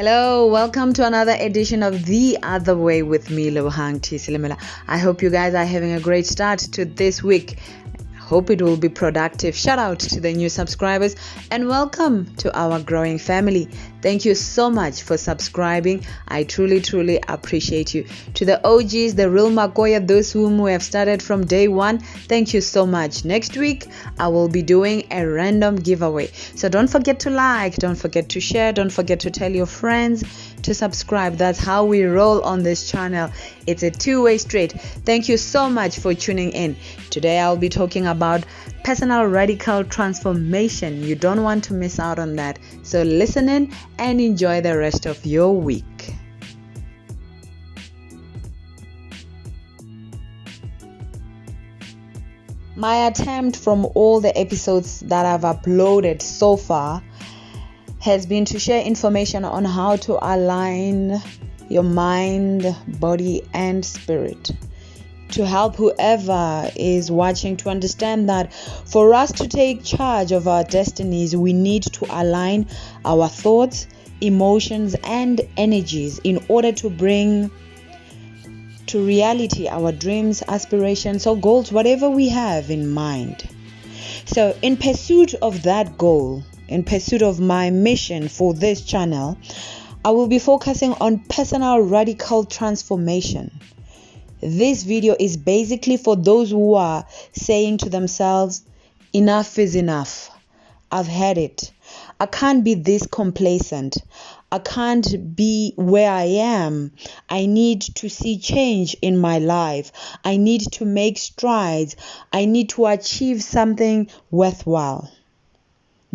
Hello, welcome to another edition of The Other Way with me, Lebohang, Silimela. I hope you guys are having a great start to this week. Hope it will be productive. Shout out to the new subscribers and welcome to our growing family. Thank you so much for subscribing. I truly appreciate you. To the OGs, the real Makoya, those whom we have started from day one, thank you so much. Next week, I will be doing a random giveaway. So don't forget to like, don't forget to share, don't forget to tell your friends to subscribe. That's how we roll on this channel. It's a two-way street. Thank you so much for tuning in. Today I'll be talking about personal radical transformation. You don't want to miss out on that. So listen in and enjoy the rest of your week. My attempt from all the episodes that I've uploaded so far has been to share information on how to align your mind, body, and spirit, to help whoever is watching to understand that for us to take charge of our destinies, we need to align our thoughts, emotions, and energies in order to bring to reality our dreams, aspirations, or goals, whatever we have in mind. So in pursuit of that goal, in pursuit of my mission for this channel, I will be focusing on personal radical transformation. This video is basically for those who are saying to themselves, enough is enough. I've had it. I can't be this complacent. I can't be where I am. I need to see change in my life. I need to make strides. I need to achieve something worthwhile.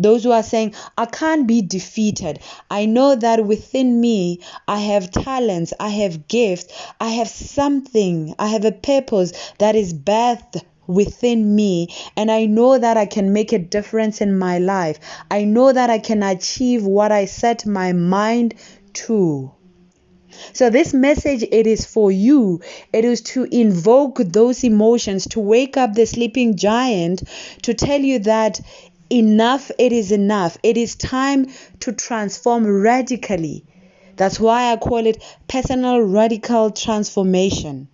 Those who are saying, I can't be defeated. I know that within me, I have talents, I have gifts, I have something, I have a purpose that is birthed within me. And I know that I can make a difference in my life. I know that I can achieve what I set my mind to. So this message, it is for you. It is to invoke those emotions, to wake up the sleeping giant, to tell you that enough, it is enough. It is time to transform radically. That's why I call it personal radical transformation.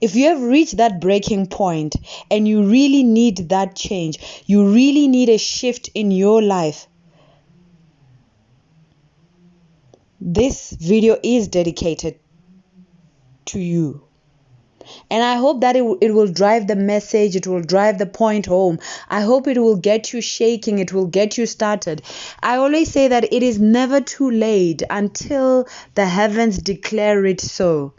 If you have reached that breaking point and you really need that change, you really need a shift in your life, this video is dedicated to you. And I hope that it will drive the message, it will drive the point home. I hope it will get you shaking, it will get you started. I always say that it is never too late until the heavens declare it so.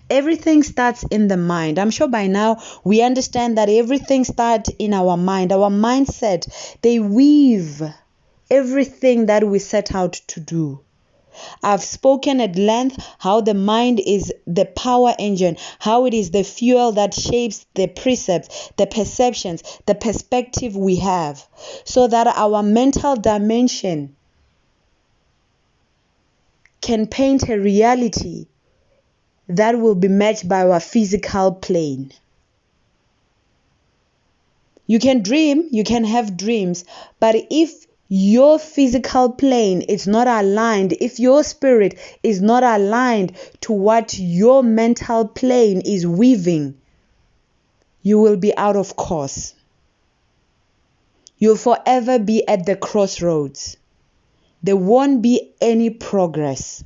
Everything starts in the mind. I'm sure by now we understand that everything starts in our mind. Our mindset, they weave everything that we set out to do. I've spoken at length how the mind is the power engine, how it is the fuel that shapes the precepts, the perceptions, the perspective we have, so that our mental dimension can paint a reality that will be matched by our physical plane. You can dream, you can have dreams, but if your physical plane is not aligned, if your spirit is not aligned to what your mental plane is weaving, you will be out of course. You'll forever be at the crossroads. There won't be any progress.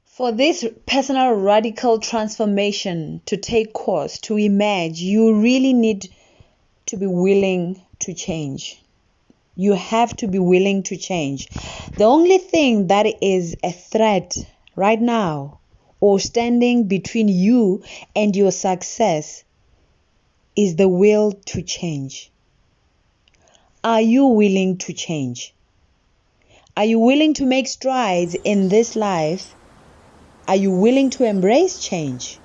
For this personal radical transformation to take course, to emerge, you really need to be willing to change. You have to be willing to change. The only thing that is a threat right now or standing between you and your success is the will to change. Are you willing to change? Are you willing to make strides in this life? Are you willing to embrace change?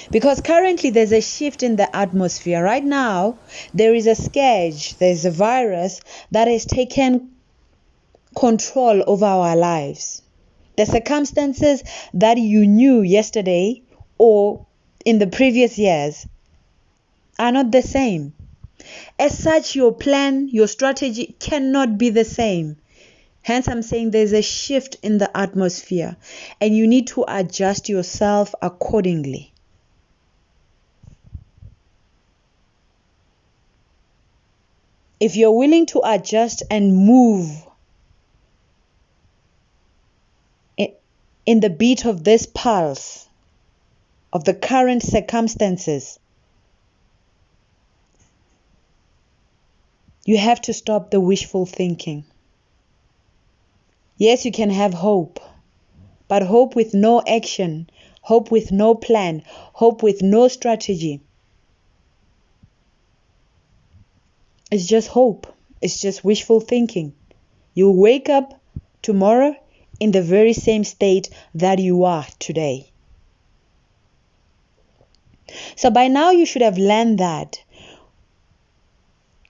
Because currently there's a shift in the atmosphere. Right now, there is a scourge, there's a virus that has taken control over our lives. The circumstances that you knew yesterday or in the previous years are not the same. As such, your plan, your strategy cannot be the same. Hence, I'm saying there's a shift in the atmosphere and you need to adjust yourself accordingly. If you're willing to adjust and move in the beat of this pulse of the current circumstances, you have to stop the wishful thinking. Yes, you can have hope, but hope with no action, hope with no plan, hope with no strategy. It's just hope. It's just wishful thinking. You'll wake up tomorrow in the very same state that you are today. So by now you should have learned that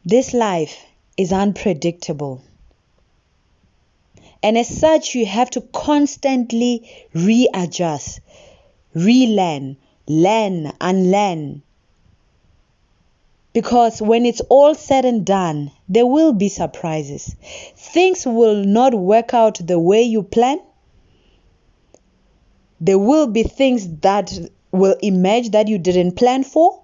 this life is unpredictable. And as such, you have to constantly readjust, relearn, learn, unlearn. Because when it's all said and done, there will be surprises. Things will not work out the way you plan. There will be things that will emerge that you didn't plan for.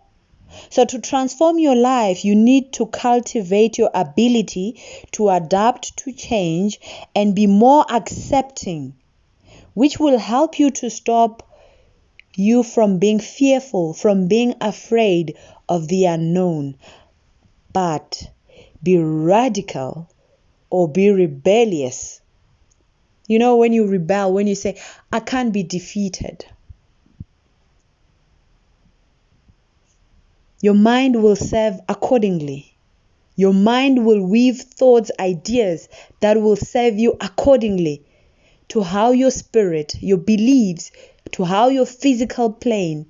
So to transform your life, you need to cultivate your ability to adapt to change and be more accepting, which will help you to stop you from being fearful, from being afraid of the unknown. But be radical or be rebellious. You know, when you rebel, when you say, I can't be defeated, your mind will serve accordingly. Your mind will weave thoughts, ideas that will serve you accordingly to how your spirit, your beliefs, to how your physical plane,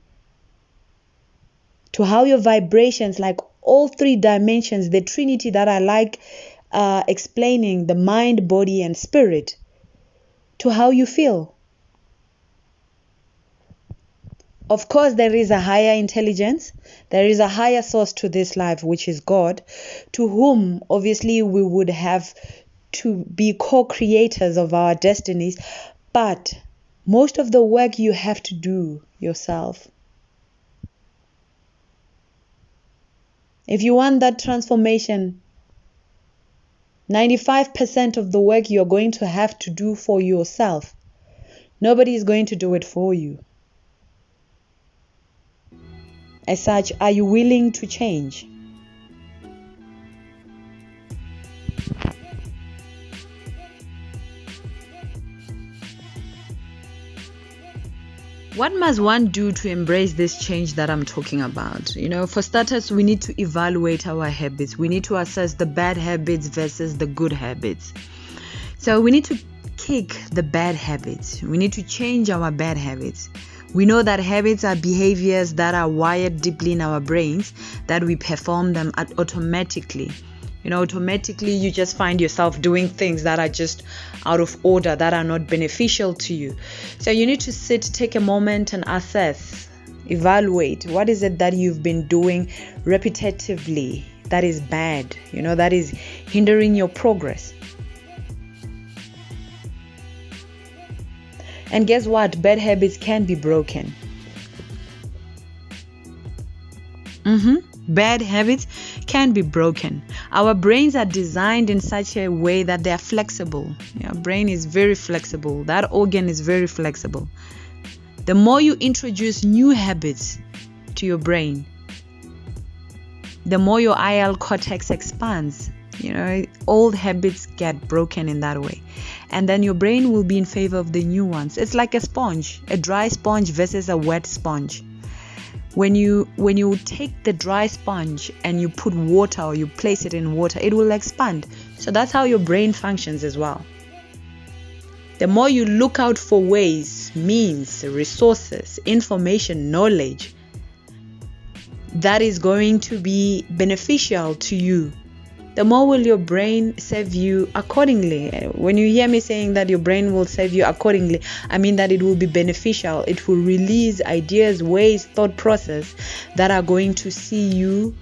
to how your vibrations, like all three dimensions, the Trinity that I like explaining, the mind, body, and spirit, to how you feel. Of course, there is a higher intelligence. There is a higher source to this life, which is God, to whom obviously we would have to be co-creators of our destinies. But most of the work you have to do yourself. If you want that transformation, 95% of the work you're going to have to do for yourself. Nobody is going to do it for you. As such, are you willing to change? What must one do to embrace this change that I'm talking about? You know, for starters, we need to evaluate our habits. We need to assess the bad habits versus the good habits. So we need to kick the bad habits. We need to change our bad habits. We know that habits are behaviors that are wired deeply in our brains, that we perform them automatically. You know, automatically you just find yourself doing things that are just out of order, that are not beneficial to you. So you need to sit, take a moment and assess, evaluate. What is it that you've been doing repetitively that is bad, you know, that is hindering your progress? And guess what? Bad habits can be broken. Bad habits can be broken. Our brains are designed in such a way that they are flexible. Your brain is very flexible. That organ is very flexible. The more you introduce new habits to your brain, the more your IL cortex expands. You know, old habits get broken in that way. And then your brain will be in favor of the new ones. It's like a sponge, a dry sponge versus a wet sponge. When you take the dry sponge and you put water or you place it in water, it will expand. So that's how your brain functions as well. The more you look out for ways, means, resources, information, knowledge that is going to be beneficial to you, the more will your brain serve you accordingly. When you hear me saying that your brain will serve you accordingly, I mean that it will be beneficial. It will release ideas, ways, thought process that are going to see you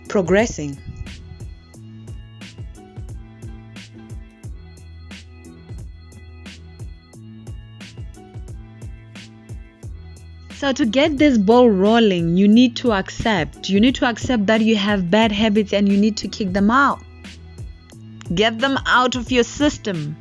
progressing. So to get this ball rolling, you need to accept that you have bad habits and you need to kick them out. Get them out of your system.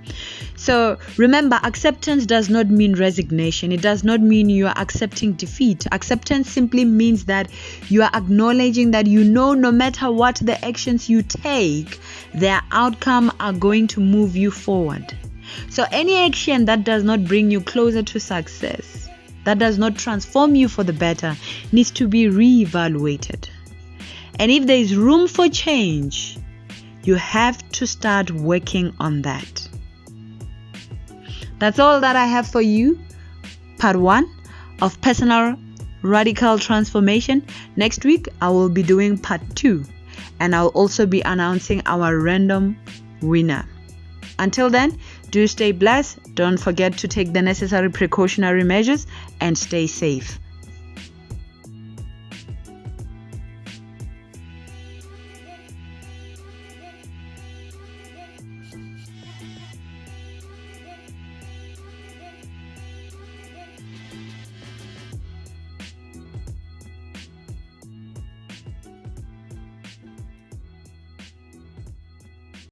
So remember, acceptance does not mean resignation. It does not mean you are accepting defeat. Acceptance simply means that you are acknowledging that no matter what the actions you take, their outcome are going to move you forward. So any action that does not bring you closer to success, that does not transform you for the better, needs to be reevaluated. And if there is room for change, you have to start working on that. That's all that I have for you. Part 1 of personal radical transformation. Next week, I will be doing part 2. And I'll also be announcing our random winner. Until then, do stay blessed. Don't forget to take the necessary precautionary measures and stay safe.